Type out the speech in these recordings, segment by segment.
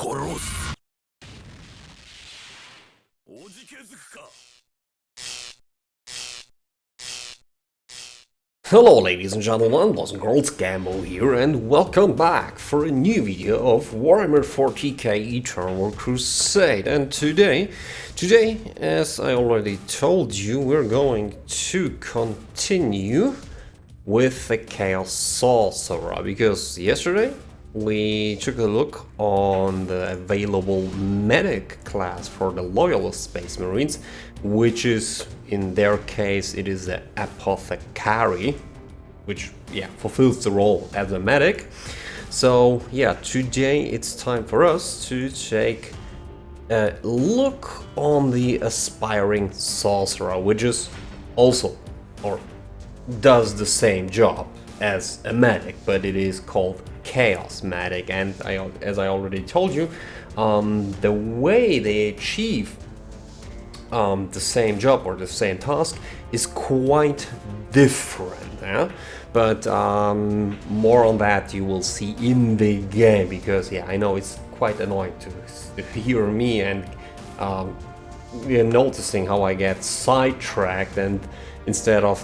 殺す。おじけづくか。 Hello ladies and gentlemen, boys and girls, Gambo here, and welcome back for a new video of Warhammer 40K Eternal Crusade. And today, as I already told you, we're going to continue with the Chaos Sorcerer, because yesterday we took a look on the available medic class for the Loyalist Space Marines, which is, in their case, it is the Apothecary, which, yeah, fulfills the role as a medic. So, yeah, today it's time for us to take a look on the Aspiring Sorcerer, which is also, or does the same job as a medic, but it is called Chaos Medic. And as I already told you, the way they achieve the same job or the same task is quite different, yeah? But more on that you will see in the game, because yeah, I know it's quite annoying to hear me and you're noticing how I get sidetracked, and instead of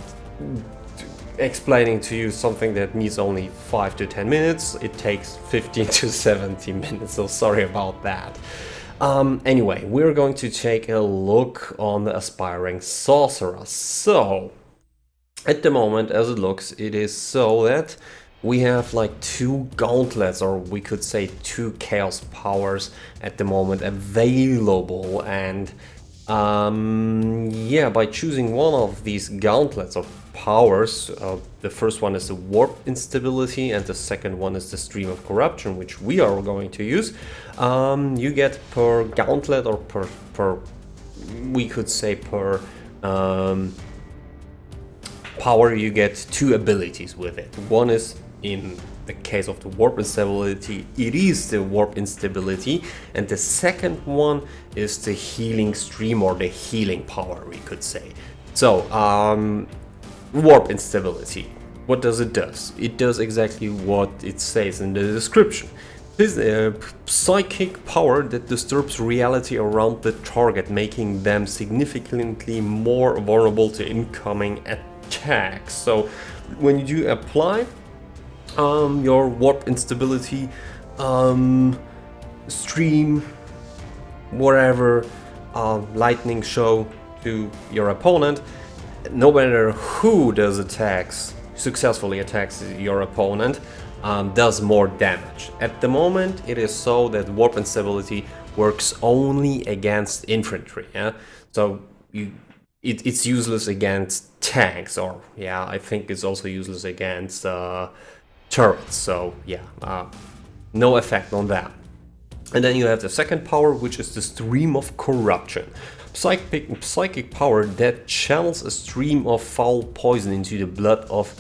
explaining to you something that needs only 5 to 10 minutes, it takes 15 to 70 minutes, so sorry about that. Anyway, we're going to take a look on the Aspiring Sorcerer. So, at the moment, as it looks, it is so that we have like 2 gauntlets, or we could say 2 chaos powers at the moment available, and yeah, by choosing one of these gauntlets or powers, the first one is the warp instability and the second one is the stream of corruption, which we are going to use. You get per gauntlet, or per we could say per power, you get 2 abilities with it. One is, in the case of the warp instability, it is the warp instability, and the second one is the healing stream, or the healing power, we could say. So, warp instability, what does it do? It does exactly what it says in the description. This is a psychic power that disturbs reality around the target, making them significantly more vulnerable to incoming attacks. So when you do apply your warp instability, stream, whatever, lightning show to your opponent, no matter who does successfully attacks your opponent, does more damage. At the moment, it is so that warp instability works only against infantry. Yeah, so it's useless against tanks, or yeah, I think it's also useless against turrets. So yeah, no effect on that. And then you have the second power, which is the Stream of Corruption. Psychic power that channels a stream of foul poison into the blood of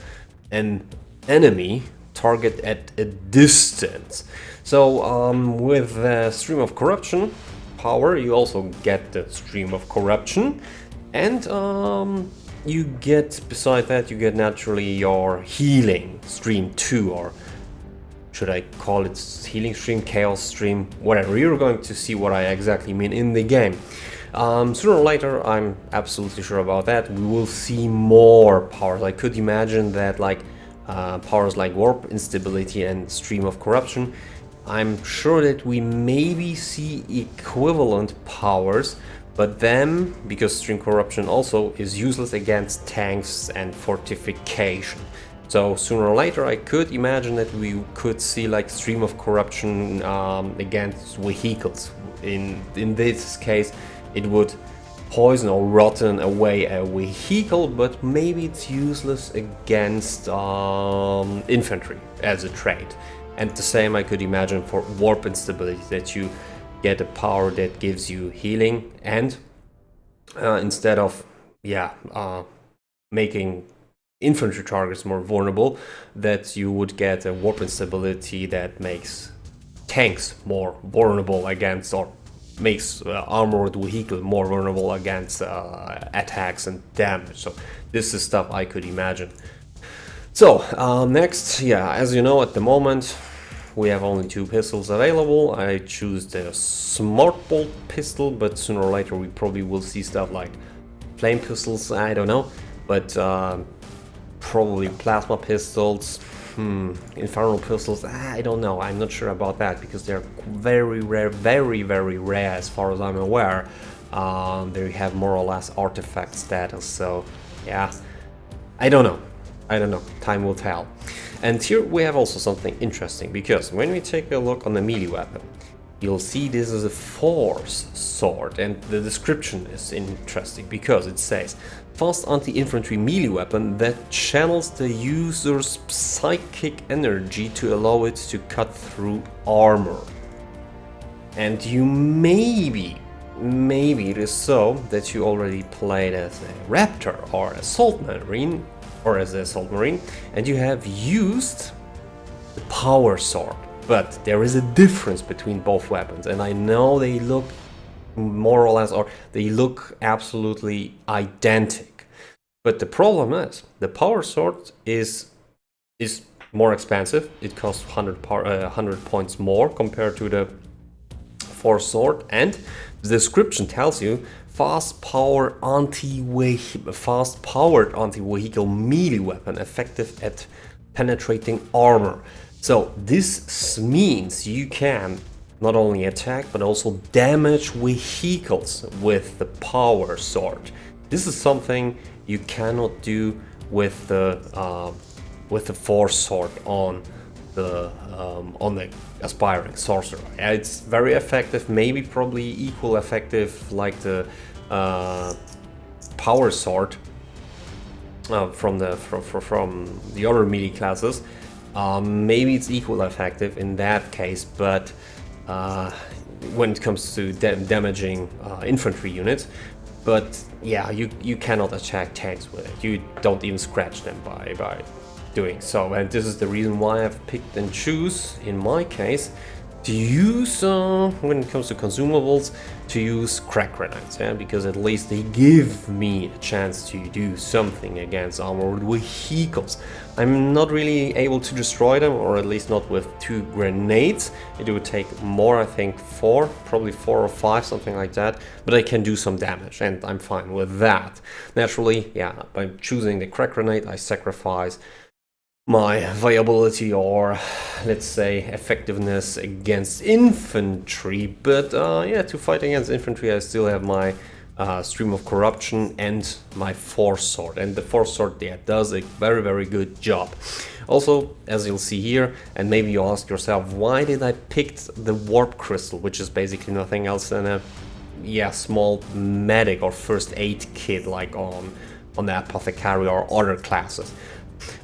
an enemy target at a distance. So with the Stream of Corruption power, you also get the Stream of Corruption, and you get, beside that, you get naturally your healing stream too, or should I call it healing stream, chaos stream, whatever. You're going to see what I exactly mean in the game. Sooner or later, I'm absolutely sure about that, we will see more powers. I could imagine that like powers like warp instability and stream of corruption, I'm sure that we maybe see equivalent powers, but then, because stream corruption also is useless against tanks and fortification. So sooner or later I could imagine that we could see like stream of corruption against vehicles. In this case it would poison or rotten away a vehicle, but maybe it's useless against infantry as a trait. And the same I could imagine for warp instability, that you get a power that gives you healing, and instead of making infantry targets more vulnerable, that you would get a warp instability that makes tanks more vulnerable against, or makes armored vehicle more vulnerable against attacks and damage. So this is stuff I could imagine. So next, yeah, as you know, at the moment we have only 2 pistols available. I choose the Smart Bolt pistol, but sooner or later we probably will see stuff like flame pistols, I don't know, but probably plasma pistols, infernal pistols, I don't know, I'm not sure about that, because they're very rare, very rare as far as I'm aware. They have more or less artifact status, so yeah, I don't know, time will tell. And here we have also something interesting, because when we take a look on the melee weapon, you'll see this is a force sword, and the description is interesting because it says fast anti-infantry melee weapon that channels the user's psychic energy to allow it to cut through armor. And you maybe it is so that you already played as a Raptor or Assault Marine, and you have used the power sword. But there is a difference between both weapons, and I know they look more or less, or they look absolutely identical. But the problem is, the power sword is more expensive. It costs 100 points more compared to the force sword, and the description tells you fast-powered anti-vehicle melee weapon effective at penetrating armor. So this means you can not only attack but also damage vehicles with the power sword. This is something you cannot do with the force sword on the aspiring sorcerer. It's very effective, maybe probably equal effective like the power sword from the other melee classes. Maybe it's equal effective in that case, but when it comes to damaging infantry units, but yeah, you cannot attack tanks with it. You don't even scratch them by doing so, and this is the reason why I've picked and choose, in my case, to use, when it comes to consumables, to use crack grenades, yeah? Because at least they give me a chance to do something against armored vehicles. I'm not really able to destroy them, or at least not with 2 grenades. It would take more, I think 4, probably 4 or 5, something like that, but I can do some damage, and I'm fine with that. Naturally, yeah, by choosing the crack grenade, I sacrifice my viability, or let's say effectiveness, against infantry, but yeah, to fight against infantry I still have my Stream of Corruption and my force sword, and the force sword, yeah, does a very good job. Also, as you'll see here, and maybe you ask yourself, why did I pick the warp crystal, which is basically nothing else than a small medic or first aid kit like on the apothecary or other classes.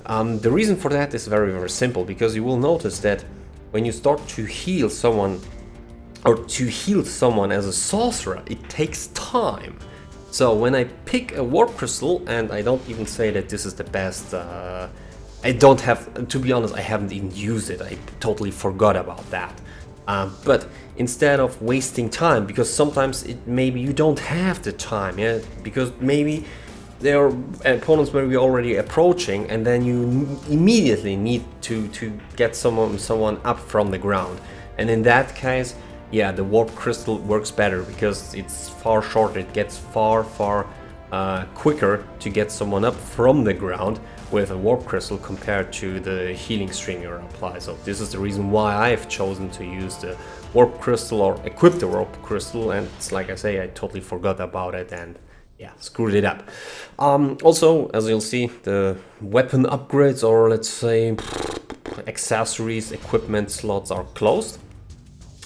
The reason for that is very simple, because you will notice that when you start to heal someone, or to heal someone as a sorcerer, it takes time. So when I pick a warp crystal, and I don't even say that this is the best, I don't have, to be honest, I haven't even used it, I totally forgot about that. But instead of wasting time, because sometimes maybe you don't have the time, yeah, because maybe there are opponents where we're already approaching, and then you immediately need to get someone up from the ground. And in that case, yeah, the warp crystal works better, because it's far shorter, it gets far quicker to get someone up from the ground with a warp crystal compared to the healing stream you apply. So this is the reason why I've chosen to use the warp crystal, or equip the warp crystal, and it's like I say, I totally forgot about it and yeah, screwed it up. Also, as you'll see, the weapon upgrades, or let's say accessories, equipment slots are closed.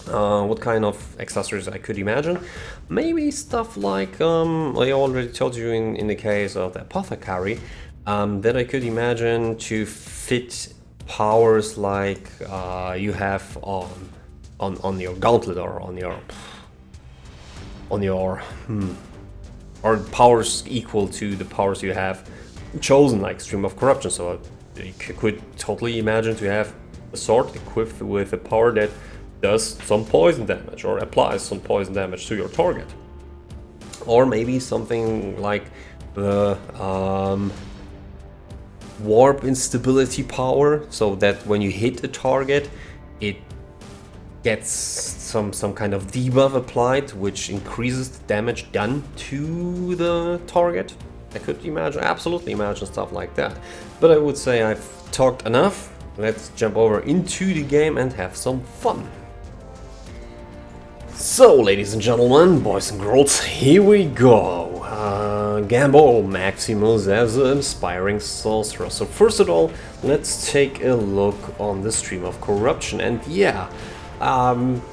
What kind of accessories I could imagine? Maybe stuff like, I already told you in the case of the apothecary, that I could imagine to fit powers like you have on your gauntlet, or on your or powers equal to the powers you have chosen, like Stream of Corruption. So you could totally imagine to have a sword equipped with a power that does some poison damage, or applies some poison damage to your target. Or maybe something like the warp instability power, so that when you hit a target, it gets some kind of debuff applied, which increases the damage done to the target. I could absolutely imagine stuff like that. But I would say I've talked enough. Let's jump over into the game and have some fun. So, ladies and gentlemen, boys and girls, here we go. Gamble Maximus as an aspiring sorcerer. So first of all, let's take a look on the Stream of Corruption. And yeah,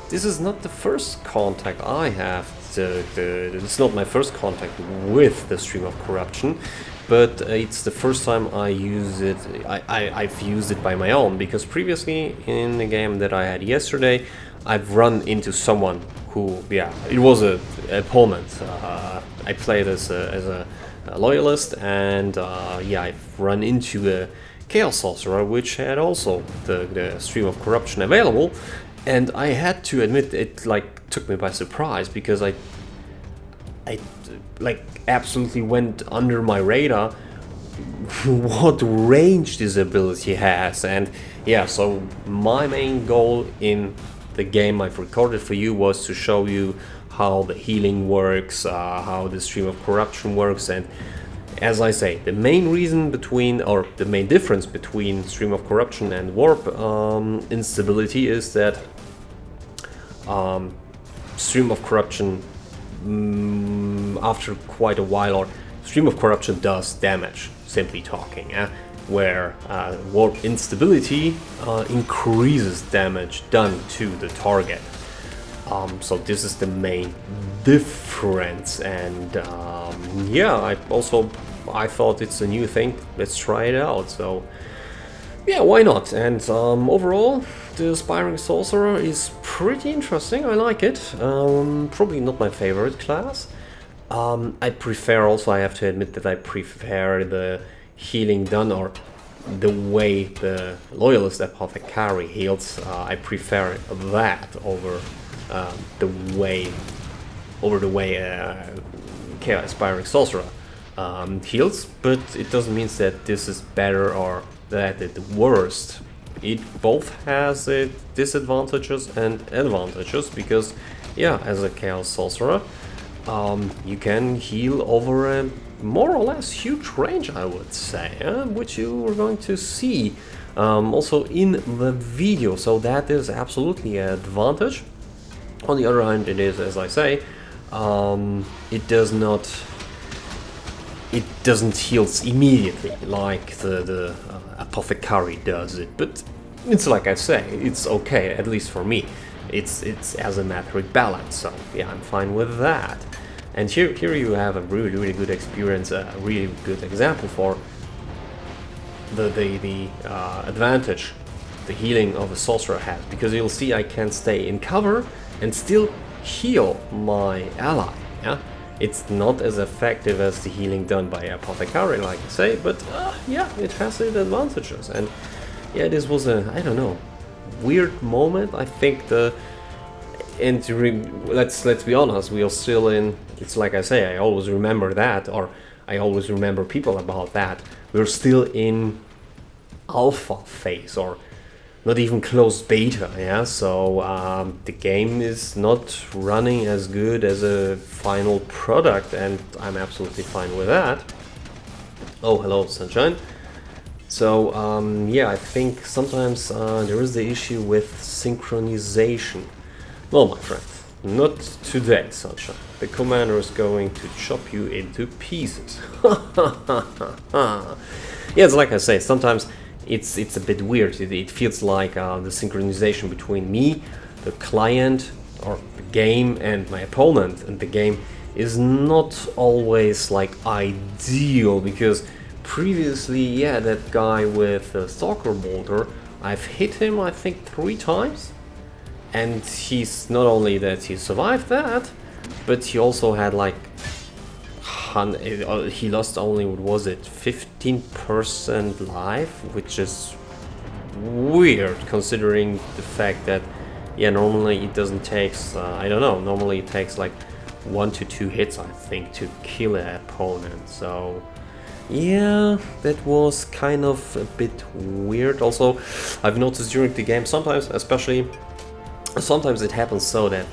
this is not the first contact I have. It's not my first contact with the Stream of Corruption, but it's the first time I use it. I've used it by my own, because previously in the game that I had yesterday, I've run into someone who, yeah, it was an opponent. I played as a loyalist, and yeah, I've run into a Chaos Sorcerer, which had also the Stream of Corruption available, and I had to admit it like took me by surprise, because I like absolutely went under my radar what range this ability has. And yeah, so my main goal in the game I've recorded for you was to show you how the healing works, how the Stream of Corruption works. And as I say, the main reason between, or the main difference between Stream of Corruption and Warp instability is that Stream of Corruption, after quite a while, or Stream of Corruption does damage, simply talking, yeah? Where Warp instability increases damage done to the target. So this is the main difference, and yeah, I thought it's a new thing. Let's try it out. So yeah, why not? And overall, the Aspiring Sorcerer is pretty interesting. I like it. Probably not my favorite class. I prefer also, I have to admit that I prefer the healing done, or the way the Loyalist Apothecary heals. I prefer that over the way Chaos Aspiring Sorcerer heals. But it doesn't mean that this is better or that it's worst. It both has its disadvantages and advantages, because yeah, as a Chaos Sorcerer, you can heal over a more or less huge range, I would say, which you are going to see also in the video. So that is absolutely an advantage. On the other hand, it is, as I say, it doesn't heal immediately like the Apothecary does it, but it's like I say, it's okay, at least for me. It's asymmetric balance, so yeah, I'm fine with that. And here you have a really good experience, a really good example for the advantage the healing of a sorcerer has, because you'll see I can stay in cover and still heal my ally. Yeah, it's not as effective as the healing done by Apothecary, like I say, but yeah, it has its advantages. And yeah, this was a, I don't know, weird moment. I think let's be honest, we are still in, it's like I say, I always remember that, or I always remember people about that. We're still in alpha phase, or not even close beta, yeah, so the game is not running as good as a final product, and I'm absolutely fine with that. Oh, hello, Sunshine. So yeah, I think sometimes there is the issue with synchronization. Well, my friend, not today, Sunshine. The commander is going to chop you into pieces. Yeah, it's like I say, sometimes it's a bit weird. It feels like the synchronization between me, the client, or the game, and my opponent and the game is not always like ideal, because previously, yeah, that guy with the Stalker Bolter, I've hit him I think 3 times, and he's not only that he survived that, but he also had like he lost only, what was it, 15% life, which is weird considering the fact that, yeah, normally it doesn't take, I don't know, normally it takes like 1 to 2 hits, I think, to kill an opponent. So Yeah, that was kind of a bit weird. Also, I've noticed during the game sometimes, especially, sometimes it happens so that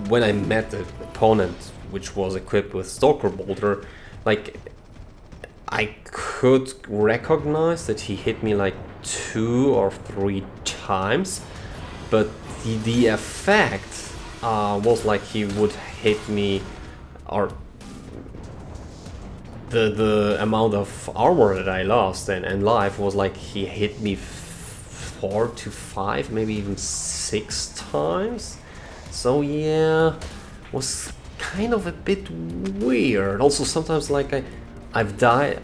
when I met the opponent, which was equipped with Stalker Bolter, like, I could recognize that he hit me like 2 or 3 times, but the effect was like he would hit me, or the amount of armor that I lost and life was like he hit me 4 to 5, maybe even 6 times. So yeah, was kind of a bit weird. Also sometimes like I've died,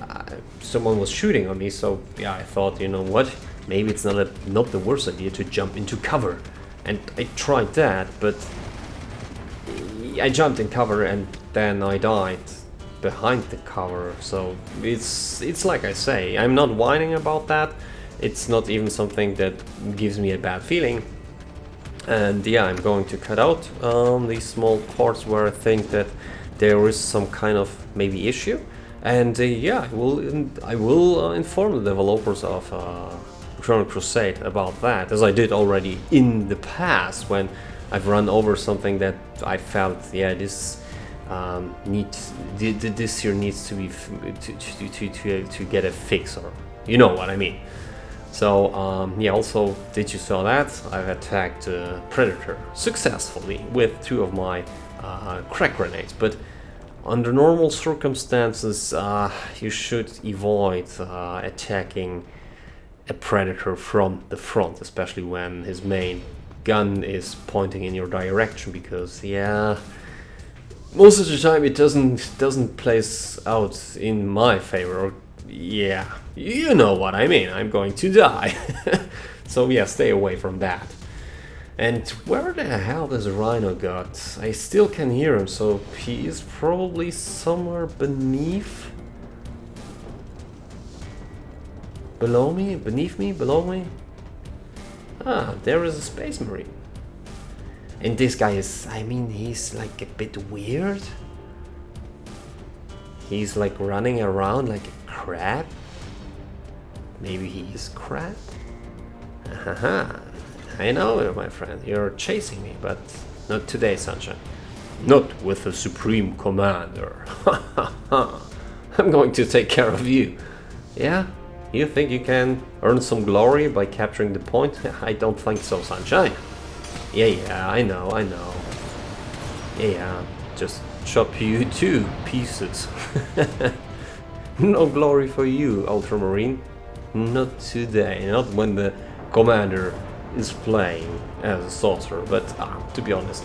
someone was shooting on me, so yeah, I thought, you know what, maybe it's not the worst idea to jump into cover. And I tried that, but I jumped in cover and then I died behind the cover. So it's like I say, I'm not whining about that. It's not even something that gives me a bad feeling. And yeah, I'm going to cut out these small parts where I think that there is some kind of maybe issue. And yeah, I will inform the developers of Crusade about that, as I did already in the past when I've run over something that I felt, yeah, this this here needs to be to get a fix, or you know what I mean. So yeah, also, did you saw that? I've attacked Predator successfully with 2 of my crack grenades, but under normal circumstances you should avoid attacking a Predator from the front, especially when his main gun is pointing in your direction, because yeah, most of the time it doesn't place out in my favor. Or, yeah, you know what I mean, I'm going to die. So yeah, stay away from that. And where the hell does Rhino got? I still can hear him, so he is probably somewhere beneath. Below me? Beneath me? Below me? Ah, there is a Space Marine. And this guy is, I mean, he's like a bit weird. He's like running around like a crab. Maybe he is crab? Haha. I know, my friend, you're chasing me, but not today, Sunshine. Not with the Supreme Commander. I'm going to take care of you. Yeah? You think you can earn some glory by capturing the point? I don't think so, Sunshine. Yeah, I know. Yeah, just chop you to pieces. No glory for you, Ultramarine. Not today, not when the Commander is playing as a sorcerer. But to be honest,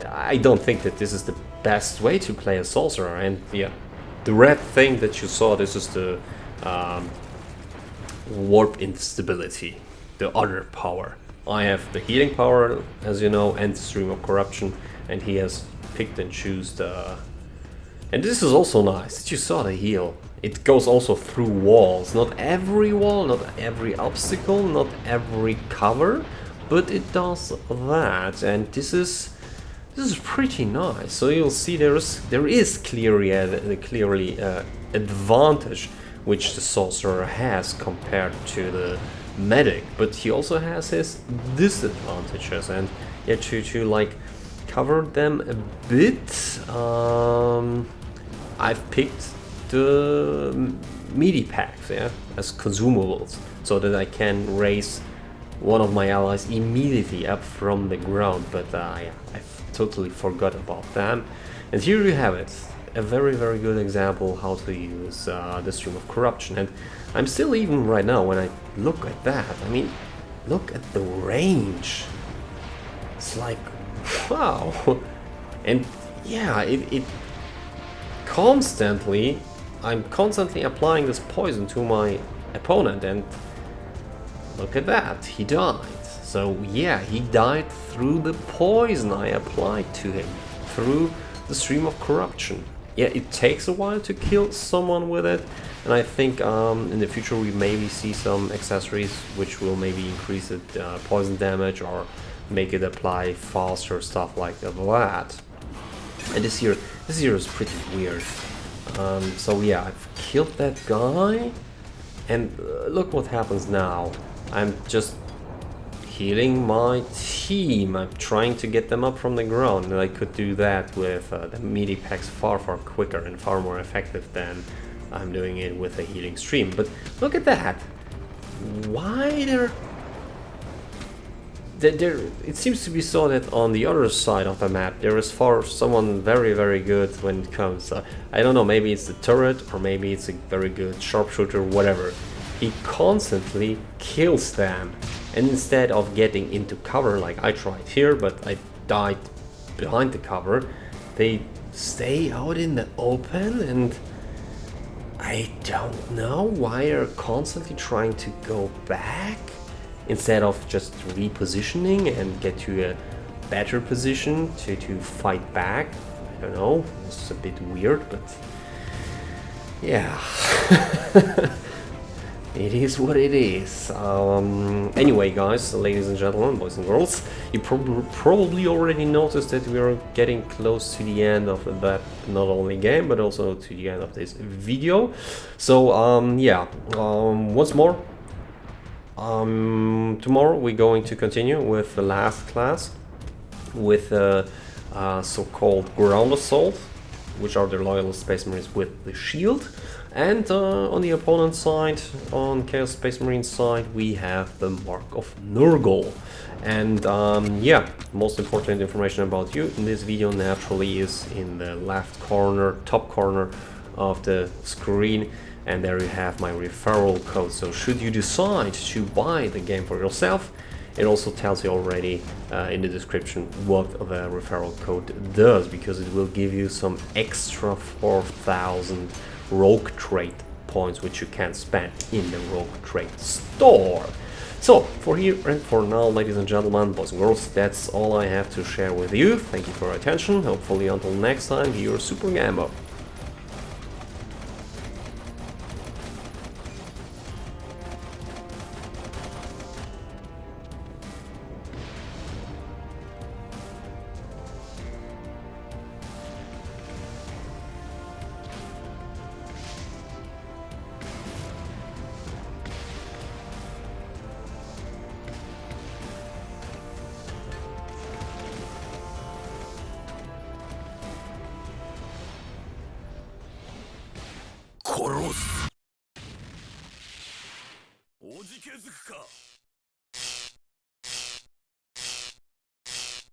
I don't think that this is the best way to play a sorcerer. And yeah, the red thing that you saw, this is the warp instability, the other power. I have the healing power, as you know, and the stream of corruption, and he has picked and choose the. And this is also nice that you saw the heal. It goes also through walls, not every wall, not every obstacle, not every cover, but it does that, and this is pretty nice. So you'll see there is clearly advantage which the sorcerer has compared to the medic, but he also has his disadvantages, and yeah, to like cover them a bit, I've picked the meaty packs, yeah, as consumables, so that I can raise one of my allies immediately up from the ground. But yeah, I've totally forgot about them. And here you have it, a very good example how to use the stream of corruption. And I'm still, even right now when I look at that, I mean, look at the range. It's like, wow. And yeah, it constantly, I'm constantly applying this poison to my opponent, and look at that, he died. So yeah, he died through the poison I applied to him, through the stream of corruption. Yeah, it takes a while to kill someone with it, and I think in the future we maybe see some accessories which will maybe increase it poison damage or make it apply faster, stuff like that. And this here is pretty weird. So yeah, I've killed that guy, and look what happens now. I'm just healing my team. I'm trying to get them up from the ground, and I could do that with the melee packs far quicker and far more effective than I'm doing it with a healing stream. But look at that! Why there? It seems to be so that on the other side of the map there is someone very good when it comes. I don't know, maybe it's the turret or maybe it's a very good sharpshooter, whatever. He constantly kills them, and instead of getting into cover like I tried here, but I died behind the cover, they stay out in the open, and I don't know why they're constantly trying to go back instead of just repositioning and get to a better position to fight back. I don't know, it's a bit weird, but yeah. It is what it is. Anyway, guys, ladies and gentlemen, boys and girls, you probably already noticed that we are getting close to the end of that not only game but also to the end of this video. So yeah, once more, tomorrow we're going to continue with the last class with so-called ground assault, which are the loyalist space marines with the shield. And on the opponent side, on Chaos Space Marine side, we have the Mark of Nurgle. And yeah, most important information about you in this video naturally is in the left corner, top corner of the screen. And there you have my referral code. So should you decide to buy the game for yourself, it also tells you already in the description what the referral code does, because it will give you some extra 4,000 Rogue Trade points which you can spend in the Rogue Trade store. So for here and for now, ladies and gentlemen, boys and girls, that's all I have to share with you. Thank you for your attention. Hopefully until next time, you're Super Gambo. Koros. おじけづくか。